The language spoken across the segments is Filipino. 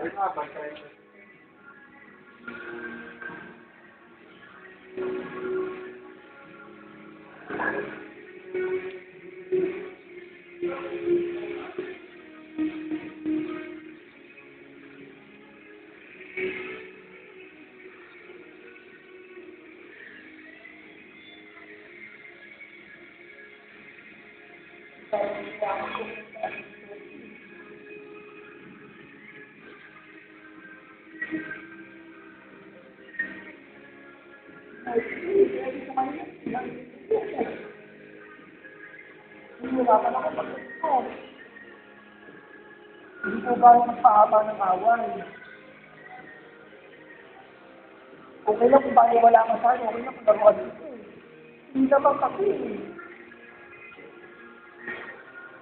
Sabi nga, bantay. Hihirapan ako pag ito. Hindi ko ba magpahaba ng away? Okay lang kung bakit wala ka sa akin, okay lang kung dalawa dito eh. Hindi naman kasi eh.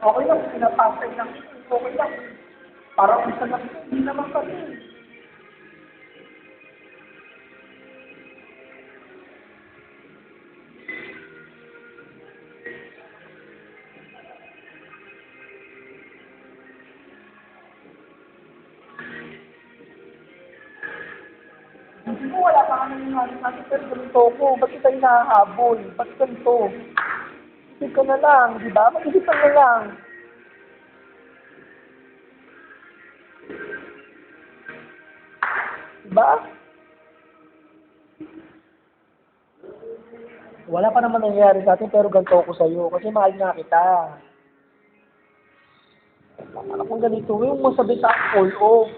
Okay lang kung pinapasay lang ito, okay lang. Parang isa lang ito, hindi naman kasi eh. Hindi mo wala pa kami nangyari natin pero ganito ko. Ba't kita hinahabol? Ba't ganito? Isip ka na lang, di ba? Mag-isip ka na lang. Diba? Wala pa naman nangyayari sa atin pero ganito ako sa'yo kasi mahal na kita. Alam kong ganito, yung masabi sa all off.